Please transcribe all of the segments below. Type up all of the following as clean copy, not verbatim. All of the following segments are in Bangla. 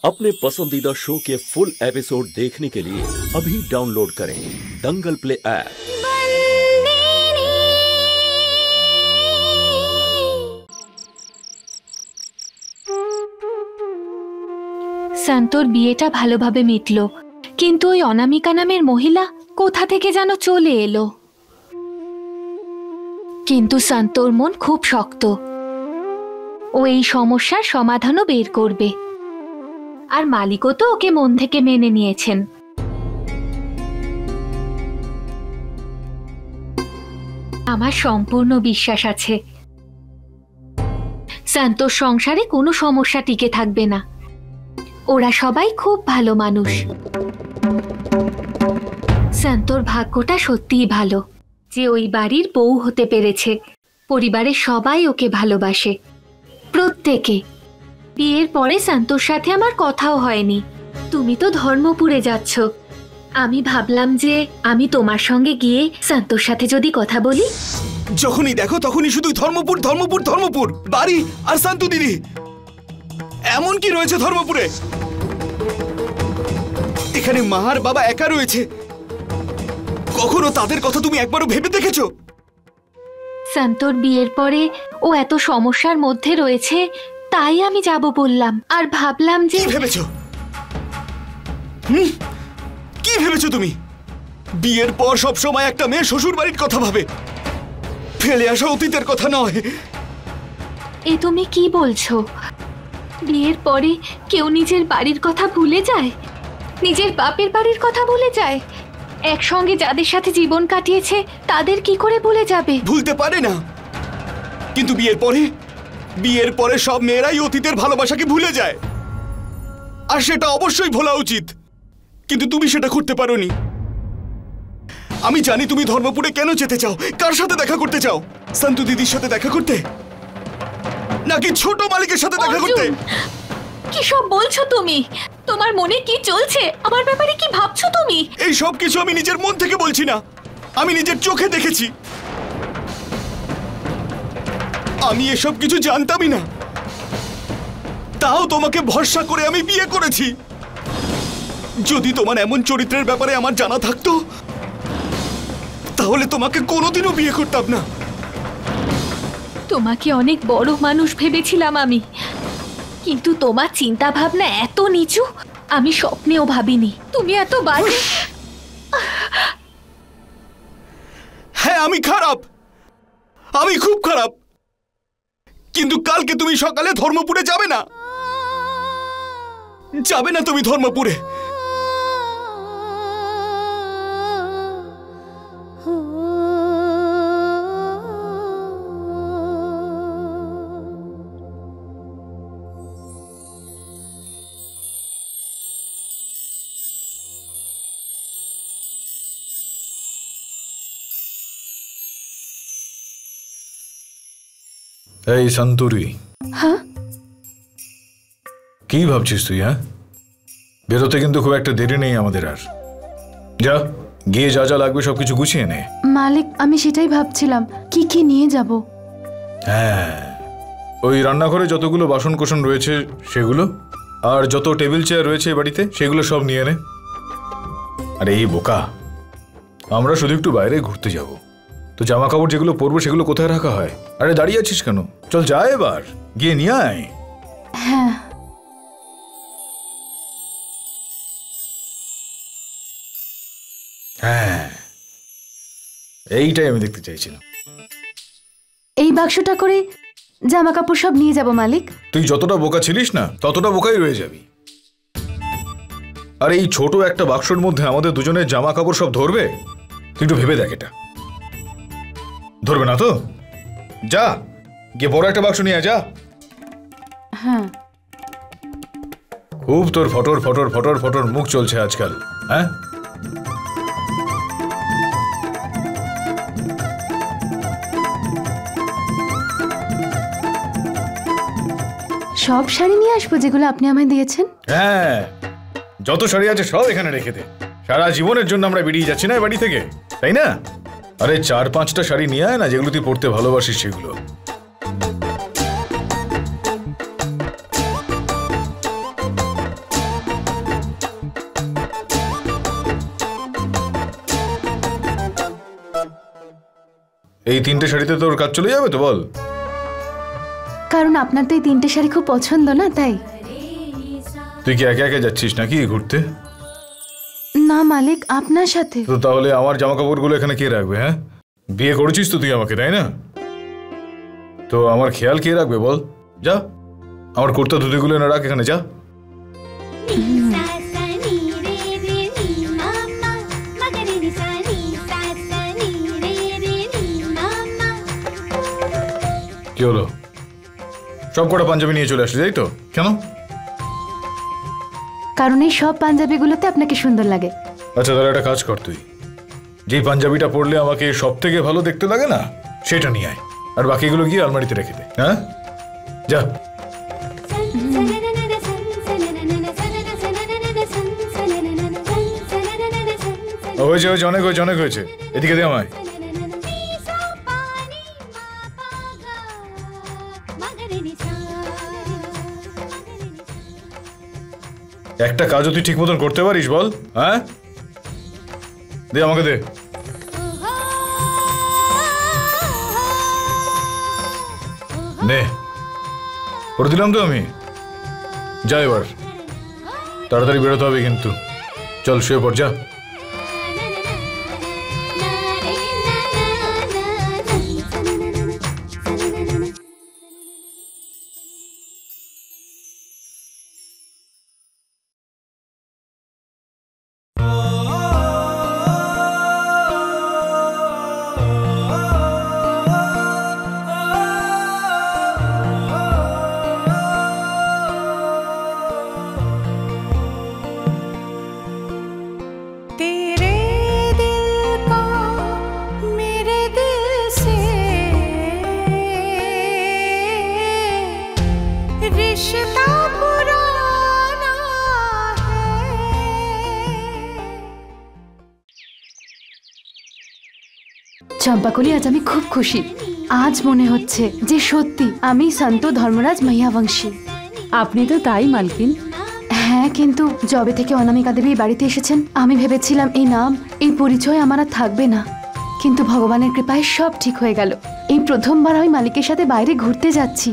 अपने पसंदीदा शो के फुल एपिसोड देखने के लिए अभी डाउनलोड करें दंगल प्ले ऐप। শান্তর বিয়েটা ভালোভাবে মিটলো, কিন্তু ওই অনামিকা নামের মহিলা কোথা থেকে যেন চলে এলো। কিন্তু শান্তর মন খুব শক্ত, ও এই সমস্যার সমাধানও বের করবে। আর মালিকও তো ওকে মন থেকে মেনে নিয়েছেন। আমার সম্পূর্ণ বিশ্বাস আছে শান্তর সংসারে কোনো সমস্যা টিকে থাকবে না। ওরা সবাই খুব ভালো মানুষ। শান্তর ভাগ্যটা সত্যিই ভালো যে ওই বাড়ির বউ হতে পেরেছে। পরিবারের সবাই ওকে ভালোবাসে, প্রত্যেকে। বিয়ের পরে শান্তর সাথে আমার কথাও হয়নি। তুমি তো ধর্মপুরে যাচ্ছ, আমি ভাবলাম যে আমি তোমার সঙ্গে গিয়ে শান্তর সাথে যদি কথা বলি। যখনই দেখো তখনই শুধু ধর্মপুর ধর্মপুর ধর্মপুর, বাড়ি আর শান্ত দিদি। এমন কি রয়েছে ধর্মপুরে? এখানে মা আর বাবা একা রয়েছে। কখনো তাদের কথা তুমি একবারও ভেবে দেখেছো? শান্তর বিয়ের পরে ও এত সমস্যার মধ্যে রয়েছে, তাই আমি যাব বললাম। আর ভাবলাম যে কি ভেবেছো? কি ভেবেছো তুমি? বিয়ের পর সব সময় একটা মেয়ে শ্বশুর বাড়ির কথা ভাবে, ফেলে আসা অতীতের কথা নয়। এ তুমি কি বলছো? বিয়ের পরে কেউ নিজের বাড়ির কথা ভুলে যায়? নিজের বাপের বাড়ির কথা ভুলে যায়? একসঙ্গে যাদের সাথে জীবন কাটিয়েছে তাদের কি করে ভুলে যাবে? ভুলতে পারে না, কিন্তু বিয়ের পরে সব মেয়েরাই অতীতের ভালোবাসাকে ভুলে যায়। আর সেটা অবশ্যই ভোলা উচিত, কিন্তু তুমি সেটা করতে পারোনি। আমি জানি তুমি ধর্মপুরে কেন যেতে চাও, কার সাথে দেখা করতে চাও। শান্তু দিদির সাথে দেখা করতে, নাকি ছোট মালিকের সাথে দেখা করতে? কি সব বলছো তুমি? তোমার মনে কি চলছে? আমার ব্যাপারে কি ভাবছো তুমি? এই সব কিছু আমি নিজের মন থেকে বলছি না, আমি নিজের চোখে দেখেছি। আমি এসব কিছু জানতামই না, তাও তোমাকে ভরসা করে আমি বিয়ে করেছি। যদি তোমার এমন চরিত্রের ব্যাপারে আমার জানা থাকতো, তাহলে তোমাকে কোনোদিনও বিয়ে করতাম না। তোমাকে অনেক বড় মানুষ ভেবেছিলাম আমি, কিন্তু তোমার চিন্তা ভাবনা এত নিচু আমি স্বপ্নেও ভাবিনি। তুমি এত বাজে। হ্যাঁ, আমি খারাপ, আমি খুব খারাপ। কিন্তু কালকে তুমি সকালে ধর্মপুরে যাবে না, যাবে না তুমি ধর্মপুরে। এই সন্তুরি, হ্যাঁ কি ভাবছিস তুই? হ্যাঁ, বেরোতে কিন্তু খুব একটা দেরি নেই আমাদের। আর যা গিয়ে যা যা লাগবে সবকিছু গুছিয়ে নে। মালিক, আমি সেটাই ভাবছিলাম কি কি নিয়ে যাব। হ্যাঁ, ওই রান্নাঘরে যতগুলো বাসন কোসন রয়েছে সেগুলো, আর যত টেবিল চেয়ার রয়েছে বাড়িতে সেগুলো সব নিয়ে নে। আরে এই বোকা, আমরা শুধু একটু বাইরে ঘুরতে যাব, তো জামা কাপড় যেগুলো পরবো সেগুলো কোথায় রাখা হয়? আরে দাঁড়িয়ে আছিস কেন? চল যা, এবার গিয়ে নিয়ে আয়। হ্যাঁ, হ্যাঁ, এইটাই আমি দেখতে চাইছিলাম। এই বাক্সটা করে জামা কাপড় সব নিয়ে যাব মালিক। তুই যতটা বোকা ছিলিস না ততটা বোকাই রয়ে যাবি। আর এই ছোট একটা বাক্সর মধ্যে আমাদের দুজনের জামা কাপড় সব ধরবে? তুই একটু ভেবে দেখ, এটা ধরবে না তো? যা গিয়ে বড় একটা বাক্স নিয়ে যা। হ্যাঁ, খুব তোর ফটর ফটর ফটর ফটর মুখ চলছে আজকাল। হ্যাঁ, সব শাড়ি নিয়ে আসবো যেগুলো আপনি আমায় দিয়েছেন। হ্যাঁ, যত শাড়ি আছে সব এখানে রেখে দে। সারা জীবনের জন্য আমরা বেরিয়ে যাচ্ছি না বাড়ি থেকে, তাই না? আরে 4-5টা শাড়ি নিয়ে আয় না, যেগুলো তুই পরতে ভালোবাসিস সেগুলো। এই 3টে শাড়িতে তোর কাজ চলে যাবে তো বল? কারণ আপনার তো এই 3টে শাড়ি খুব পছন্দ না, তাই। তুই কি একে একে যাচ্ছিস নাকি ঘুরতে? না মালিক, আপনার সাথে। তো তাহলে আমার জামা কাপড়গুলো এখানে কে রাখবে? হ্যাঁ, বিয়ে করেছিস তো তুই আমাকে, তাই না? তো আমার খেয়াল কে রাখবে বল? যা, আমার কুর্তা ধুতিগুলো এনে রাখ এখানে, যা। কি হলো, সব কটা পাঞ্জাবি নিয়ে চলে আসলি তাই তো? কেন? কারণ এই সব পাঞ্জাবিগুলোতে আপনাকে সুন্দর লাগে। আচ্ছা তাহলে একটা কাজ কর, তুই যে পাঞ্জাবিটা পরলে আমাকে সব থেকে ভালো দেখতে লাগে না সেটা নিয়ে আয়, আর বাকিগুলো গিয়ে আলমারিতে রেখে দে। হ্যাঁ, যা। হয়েছে হয়েছে, অনেক হয়েছে, অনেক হয়েছে, এদিকে দে আমায়। একটা কাজও তুই ঠিক মতন করতে পারিস বল? হ্যাঁ, দে আমাকে, দে। নে, করে দিলাম তো আমি। যা এবার, তাড়াতাড়ি বেরোতে হবে কিন্তু। চল শুয়ে পড়, যা। চম্পাকলি, আজ আমি খুব খুশি। আজ মনে হচ্ছে যে সত্যি আমি সন্ত ধর্মরাজ মাহিয়াবংশী। আপনি তো তাই মালকিন। হ্যাঁ, কিন্তু যবে থেকে অনামিকা দেবী বাড়িতে এসেছেন আমি ভেবেছিলাম এই নাম, এই পরিচয় আমার আর থাকবে না, কিন্তু ভগবানের কৃপায় সব ঠিক হয়ে গেল। এই প্রথমবার আমি মালিকের সাথে বাইরে ঘুরতে যাচ্ছি।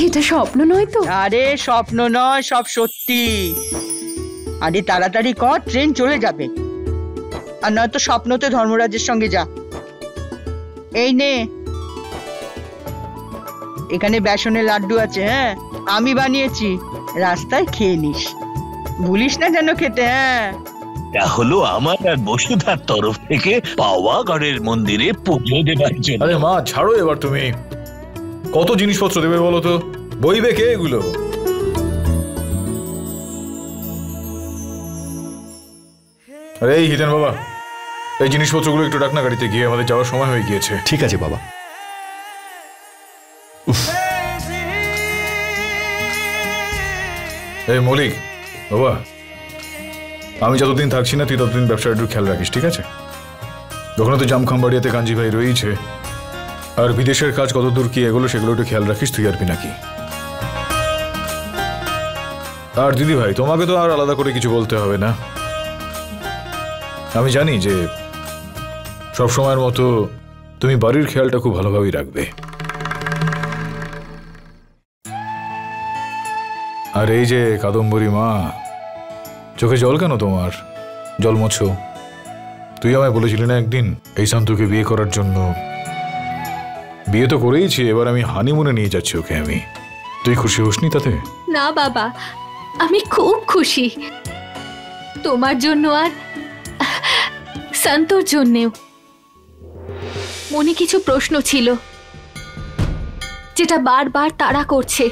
এটা স্বপ্ন নয় তো? আরে স্বপ্ন নয়, সব সত্যি। আরে তাড়াতাড়ি কর, ট্রেন চলে যাবে। আর নয়তো স্বপ্নতে ধর্মরাজের সঙ্গে যা। এই নে, এখানে বেসনের লাড্ডু আছে, হ্যাঁ আমি বানিয়েছি, রাস্তায় খেয়ে নিস, ভুলিস না যেন খেতে। হ্যাঁ, এটা হলো আমার আর বসুধার তরফ থেকে পাওয়াগড়ের মন্দিরে পুজো দেবার জন্য। আরে মা ছাড়ো এবার, তুমি কত জিনিসপত্র দেবে বলো তো? বইবে কে এগুলো? আরে এই হিতেন বাবা, এই জিনিসপত্রগুলো একটু ডাক না গাড়িতে গিয়ে, আমাদের যাওয়ার সময় হয়ে গিয়েছে। ঠিক আছে বাবা। এই মলিক বাবা, আমি যতদিন থাকছি না তুই ততদিন ব্যবসার একটু খেয়াল রাখিস, ঠিক আছে? ওখানে তো জামখামবাড়িয়াতে কাঞ্জি ভাই রয়েছে, আর বিদেশের কাজ কত দূর কি এগুলো সেগুলো একটু খেয়াল রাখিস তুই আর পিনাকি। আর দিদি ভাই, তোমাকে তো আর আলাদা করে কিছু বলতে হবে না। আমি জানি যে সব সময়ের মতো তুমি বাড়ির খেয়ালটা খুব ভালোভাবেই রাখবে। আর এই যে কাদম্বরী মা, চোখে জল কেন তোমার? জল মোছো। তুই আমায় বলেছিলি না একদিন এই শান্তকে বিয়ে করার জন্য? বিয়ে তো করেইছি, এবার আমি হানিমুনে নিয়ে যাচ্ছি ওকে আমি। তুই খুশি হোসনি তাতে? না বাবা, আমি খুব খুশি, তোমার জন্য আর সন্তোর জন্যেও। মনে কিছু প্রশ্ন ছিল যেটা বারবার তাড়া করছে।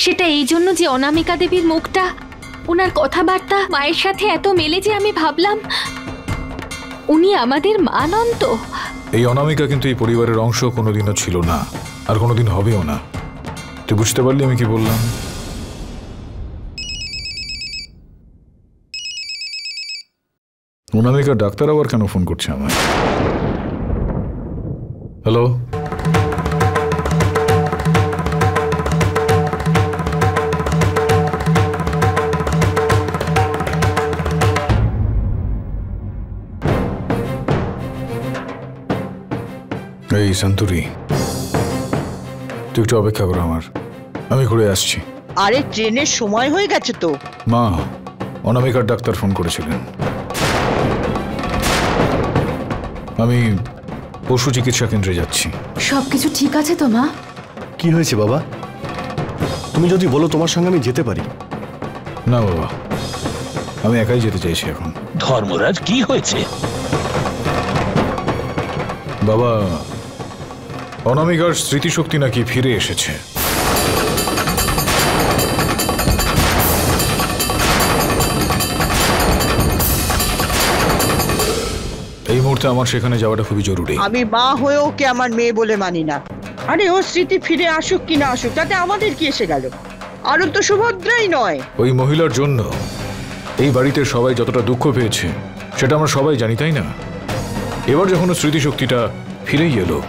সেটা এই জন্য যে অনামিকা দেবীর মুখটা, ওনার কথাবার্তা মায়ের সাথে এত মেলে যে আমি ভাবলাম উনি আমাদের মা নন তো। এই অনামিকা কিন্তু এই পরিবারের অংশ কোনোদিনও ছিল না, আর কোনোদিন হবেও না। তুই বুঝতে পারলি আমি কি বললাম? অনামিকা ডাক্তার আবার কেন ফোন করছে আমায়? হ্যালো, এই সন্তুরি, তুই একটু অপেক্ষা করো আমার, আমি ঘুরে আসছি। আরে ট্রেনের সময় হয়ে গেছে তো। মা, অনামিকার ডাক্তার ফোন করেছিলেন। আমি পশু চিকিৎসা কেন্দ্রে যাচ্ছি। সবকিছু ঠিক আছে তো মা? কি হয়েছে বাবা? তুমি যদি বলো তোমার সঙ্গে আমি যেতে পারি। না বাবা, আমি একাই যেতে চাইছি এখন। ধর্মরাজ, কি হয়েছে? বাবা, অনামিকার স্মৃতিশক্তি নাকি ফিরে এসেছে। এই মুহূর্তে আমার সেখানে যাওয়াটা খুবই জরুরি। আমি মা হয়ে ওকে আমার মেয়ে বলে মানি না। আরে ওর স্মৃতি ফিরে আসুক কি না আসুক, তাতে আমাদের কি এসে গেল? আর ও তো সুভদ্রাই নয়। ওই মহিলার জন্য এই বাড়িতে সবাই যতটা দুঃখ পেয়েছে সেটা আমরা সবাই জানি, তাই না? এবার যখন স্মৃতিশক্তিটা ফিরেই এলো,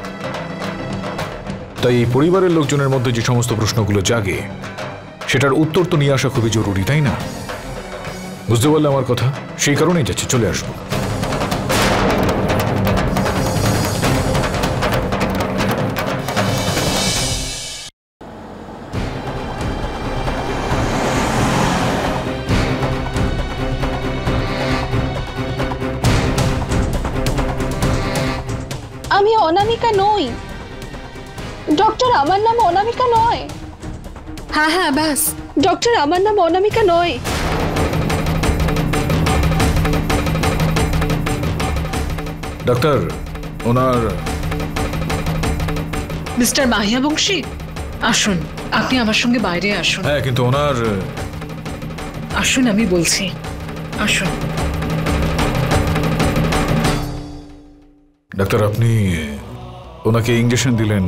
তাই এই পরিবারের লোকজনের মধ্যে যে সমস্ত প্রশ্নগুলো জাগে সেটার উত্তর তো নিয়ে আসা খুবই জরুরি, তাই না? বুঝতে পারলে আমার কথা? সেই কারণেই যাচ্ছি, চলে আসবো। আমি অনামিকা নই ডক্টর, আমার নাম অনামিকা নয়। হ্যাঁ হ্যাঁ ব্যাস। ডক্টর, আমার নাম অনামিকা নয়। ডাক্তার, ওনার মিস্টার মাহিয়া বংশী, আসুন, আপনি আমার সঙ্গে বাইরে আসুন। হ্যাঁ, কিন্তু ওনার আসুন, আমি বলছি, আসুন। ডাক্তার, আপনি ওনাকে ইঞ্জেকশন দিলেন,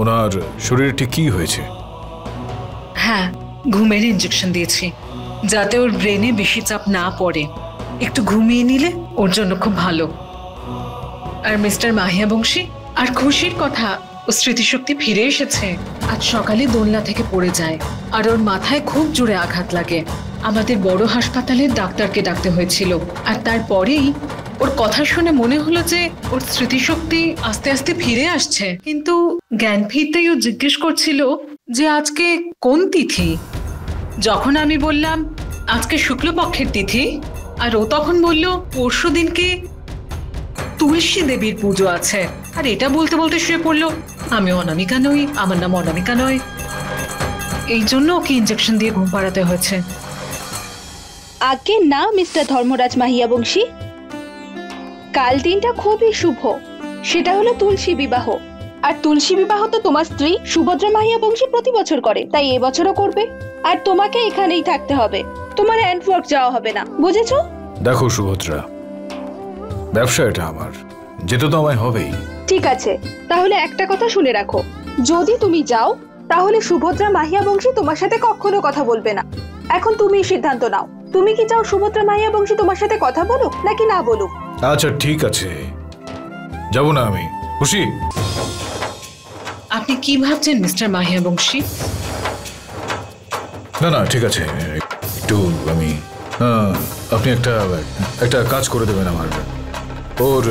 ওনার শরীরে ঠিক কি হয়েছে? হ্যাঁ, ঘুমের ইঞ্জেকশন দিয়েছি, যাতে ওর ব্রেনে বেশি চাপ না পড়ে। একটু ঘুমিয়ে নিলে ওর জন্য খুব ভালো। আর মিস্টার মাহিয়া বংশী, আর খুশির কথা, ও স্মৃতিশক্তি ফিরে এসেছে। আজ সকালে দোলনা থেকে পড়ে যায় আর ওর মাথায় খুব জোরে আঘাত লাগে। আমাদের বড় হাসপাতালের ডাক্তারকে ডাকতে হয়েছিল। আর তারপরেই ওর কথা শুনে মনে হলো যে ওর স্মৃতিশক্তি আস্তে আস্তে ফিরে আসছে। কিন্তু জ্ঞান ফিরতেই ও জিজ্ঞেস করছিল যে আজকে কোন তিথি। যখন আমি বললাম আজকে শুক্লপক্ষের তিথি, আর ও তখন বলল পরশু দিনকে তুলসী দেবীর পুজো আছে। আর এটা বলতে বলতে শুয়ে পড়লো আমি অনামিকা নই, আমার নাম অনামিকা নয়। এই জন্য ওকে ইঞ্জেকশন দিয়ে ঘুম পাড়াতে হয়েছে। আগে না মিস্টার ধর্মরাজ মাহিয়া বংশী, কাল দিনটা খুবই শুভ। সেটা হলো তুলসী বিবাহ। আর তুলসী বিবাহ তো তোমার স্ত্রী সুভদ্রা মাহিয়া বংশী প্রতি বছর করে, তাই এবছরও করবে। আর তোমাকে এখানেই থাকতে হবে, তোমার হ্যান্ডওয়ার্ক যাওয়া হবে না, বুঝেছো? দেখো সুভদ্রা, ব্যবসা এটা আমার, যেতে তো আমায় হবেই। ঠিক আছে, তাহলে একটা কথা শুনে রাখো, যদি তুমি যাও তাহলে সুভদ্রা মাহিয়া বংশী তোমার সাথে কখনো কথা বলবে না। এখন তুমি সিদ্ধান্ত নাও, তুমি কি চাও সুভদ্রা মাহিয়া বংশী তোমার সাথে কথা বলুক নাকি না বলুক? আচ্ছা ঠিক আছে, যাব না আমি। খুশি? আপনি কি ভাবছেন মিস্টার মাহিয়া বংশী? না না, ঠিক আছে, একটু আমি আপনি একটা কাজ করে দেবেন আমার। ওর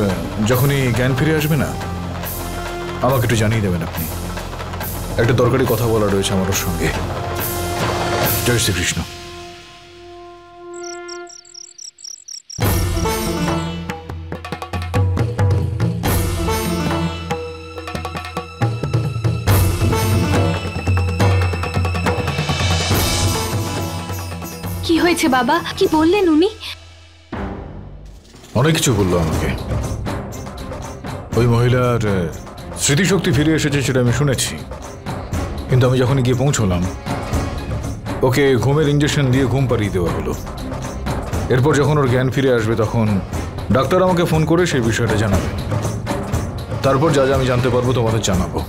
যখনই জ্ঞান ফিরে আসবে না, আমাকে একটু জানিয়ে দেবেন আপনি। একটা দরকারি কথা বলা রয়েছে আমার ওর সঙ্গে। জয় শ্রীকৃষ্ণ। কি হয়েছে বাবা? কি বললেন উনি? অনেক কিছু বললো আমাকে। ওই মহিলার স্মৃতিশক্তি ফিরে এসেছে সেটা আমি শুনেছি, কিন্তু আমি যখন গিয়ে পৌঁছলাম ওকে ঘুমের ইঞ্জেকশন দিয়ে ঘুম পাড়িয়ে দেওয়া হলো। এরপর যখন ওর জ্ঞান ফিরে আসবে তখন ডাক্তার আমাকে ফোন করে সেই বিষয়টা জানাবে। তারপর যা যা আমি জানতে পারবো তোমাদের জানাবো।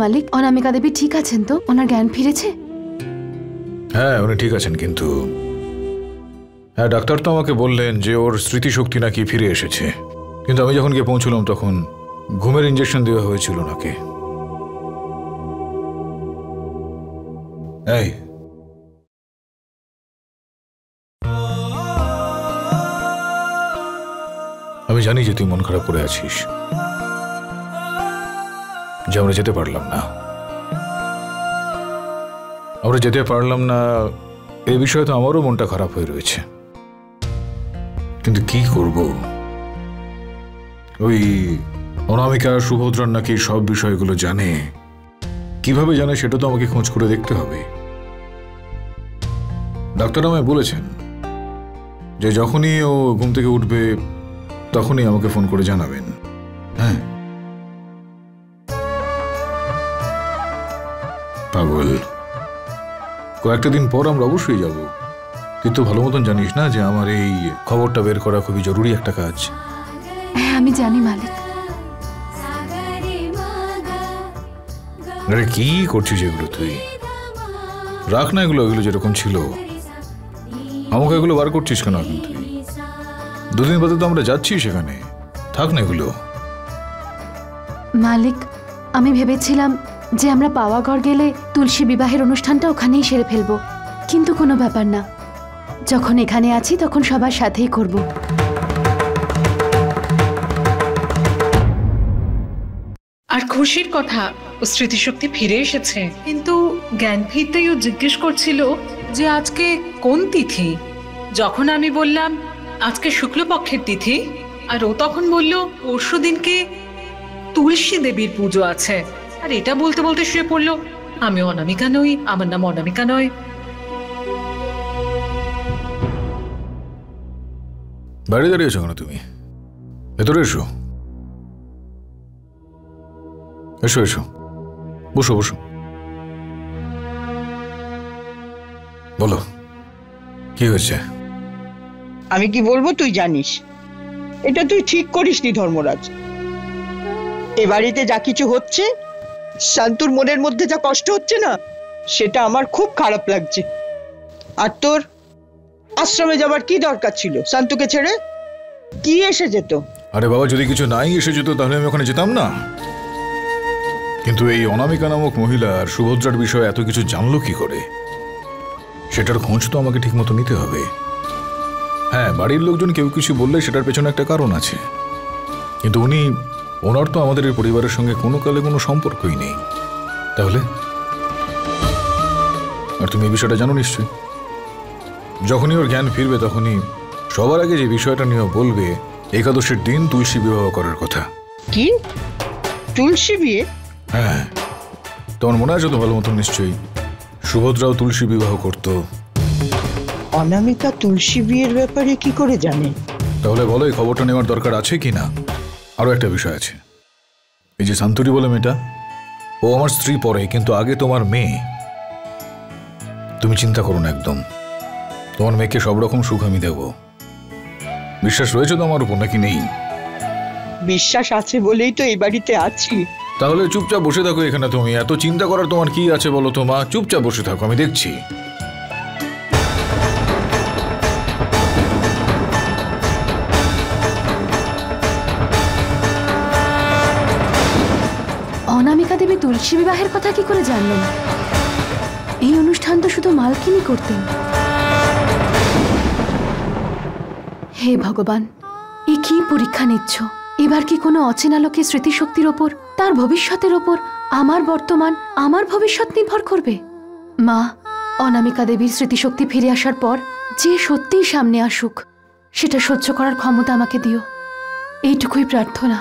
মালিক, অনামিকা দেবী ঠিক আছেন তো? ওনার জ্ঞান ফিরেছে? হ্যাঁ, উনি ঠিক আছেন, কিন্তু হ্যাঁ, ডাক্তার তো আমাকে বললেন যে ওর স্মৃতিশক্তি নাকি ফিরে এসেছে, কিন্তু আমি যখন গিয়ে পৌঁছলাম তখন ঘুমের ইঞ্জেকশন দেওয়া হয়েছিল ওনাকে। এই আমি জানি যে তুই মন খারাপ করে আছিস, যে আমরা যেতে পারলাম না। আমরা যেতে পারলাম না এই বিষয়ে তো আমারও মনটা খারাপ হয়ে রয়েছে, কিন্তু কি করব? ওই অনামিকা সুভদ্রার নাকি সব বিষয়গুলো জানে। কিভাবে জানে সেটা তো আমাকে খোঁজ করে দেখতে হবে। ডাক্তার আমায় বলেছেন যে যখনই ও ঘুম থেকে উঠবে তখনই আমাকে ফোন করে জানাবেন। হ্যাঁ, পাগল, কয়েকটা দিন পর আমরা অবশ্যই যাব। তুই তো ভালো মতন জানিস না যে আমার এই খবরটা বের করা খুবই জরুরি একটা কাজ। হ্যাঁ আমি জানি মালিক। আরে কি করছিস এগুলো? তুই রাখ না এগুলো, এগুলো যেরকম ছিল। আমাকে এগুলো বার করছিস কেন এখন? তুই দুদিন বাদে তো আমরা যাচ্ছি সেখানে, থাক না এগুলো। মালিক, আমি ভেবেছিলাম যে আমরা পাওয়াগড় গেলে তুলসী বিবাহের অনুষ্ঠানটা ওখানেই সেরে ফেলবো, কিন্তু কোনো ব্যাপার না, যখন এখানে আছি তখন সবার সাথেই করব। আর খুশির কথা, ও স্মৃতিশক্তি ফিরে এসেছে, কিন্তু জ্ঞান ফিরতেই ও জিজ্ঞেস করছিল যে আজকে কোন তিথি। যখন আমি বললাম আজকে শুক্লপক্ষের তিথি, আর ও তখন বলল পরশু দিনকে তুলসী দেবীর পুজো আছে। আর এটা বলতে বলতে শুয়ে পড়লো, আমি অনামিকা নই, আমার নাম অনামিকা নয়। বাড়ি দাঁড়িয়েছো কেন তুমি? ভেতরে এসো, এসো এসো, বসো বসো। বলো কি হয়েছে? আমি কি বলবো তুই জানিস। এটা তুই ঠিক করিসনি ধর্মরাজ। এ বাড়িতে যা কিছু হচ্ছে, শান্তুর মনের মধ্যে যা কষ্ট হচ্ছে না, সেটা আমার খুব খারাপ লাগছে। আর তোর আশ্রমে যাবার কি দরকার ছিল? শান্তুকে ছেড়ে কি এসে যেত? আরে বাবা, যদি কিছু নাই এসে যেত তাহলে আমি ওখানে যেতাম না। কিন্তু এই অনামিকা নামক মহিলা আর সুভদ্রার বিষয়ে এত কিছু জানলো কি করে? সেটার খোঁজ তো আমাকে ঠিক মতো নিতে হবে। হ্যাঁ, বাড়ির লোকজন কেউ কিছু বললে সেটার পেছনে একটা কারণ আছে, কিন্তু ওনার তো আমাদের এই পরিবারের সঙ্গে কোনো কালে কোনো সম্পর্কই নেই। তাহলে আর তুমি এই বিষয়টা জানো নিশ্চয়ই। যখনই ওর জ্ঞান ফিরবে তখনই সবার আগে যে বিষয়টা নিয়ে বলবে একাদশীর দিন তুলসী বিবাহ করার কথা। কি তুলসী বিয়ে? হ্যাঁ, তোমার মনে আছে তো ভালো মতন নিশ্চয়ই, সুভদ্রাও তুলসী বিবাহ করত। অনামিকা তুলসী বিয়ের ব্যাপারে কি করে জানে? তাহলে বলো এই খবরটা নেওয়ার দরকার আছে কি না? আরো একটা বিষয় আছে, এই যে শান্তরি বলে মেয়েটা, ও আমার স্ত্রী পরে, কিন্তু আগে তোমার মেয়ে। তুমি চিন্তা করো না একদম, তোমার মেয়েকে সব রকম সুখ আমি দেব। বিশ্বাস রয়েছে তো আমার উপর নাকি নেই? বিশ্বাস আছে বলেই তো এই বাড়িতে আছি। তাহলে চুপচাপ বসে থাকো এখানে। তুমি এত চিন্তা করার তোমার কি আছে বলো তো মা? চুপচাপ বসে থাকো, আমি দেখছি। অনামিকা দেবী তুলসী বিবাহের কথা কি করে জানলেন? এই অনুষ্ঠান তো শুধু মালকিনি করতেন। হে ভগবান, এ কি পরীক্ষা নিচ্ছ? এবার কি কোনো অচেনা লোকের স্মৃতিশক্তির ওপর, তার ভবিষ্যতের ওপর আমার বর্তমান, আমার ভবিষ্যৎ নির্ভর করবে? মা, অনামিকা দেবীর স্মৃতিশক্তি ফিরে আসার পর যে সত্যিই সামনে আসুক, সেটা সহ্য করার ক্ষমতা আমাকে দিও, এইটুকুই প্রার্থনা।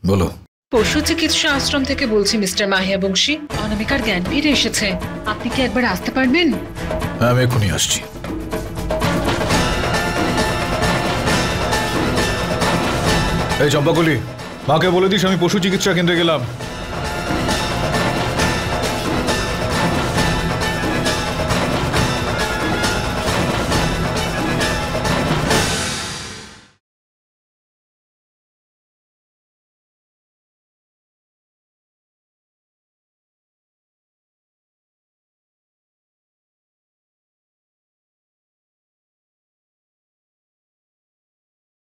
বলো। পশু চিকিৎসা আশ্রম থেকে বলছি মিস্টার মাহিয়া বংশী, অনামিকার জ্ঞান ফিরে এসেছে। আপনি কি একবার আসতে পারবেন? হ্যাঁ, আমি এখনই আসছি। এই চম্পাকলি, মাকে বলে দিস আমি পশু চিকিৎসা কেন্দ্রে গেলাম।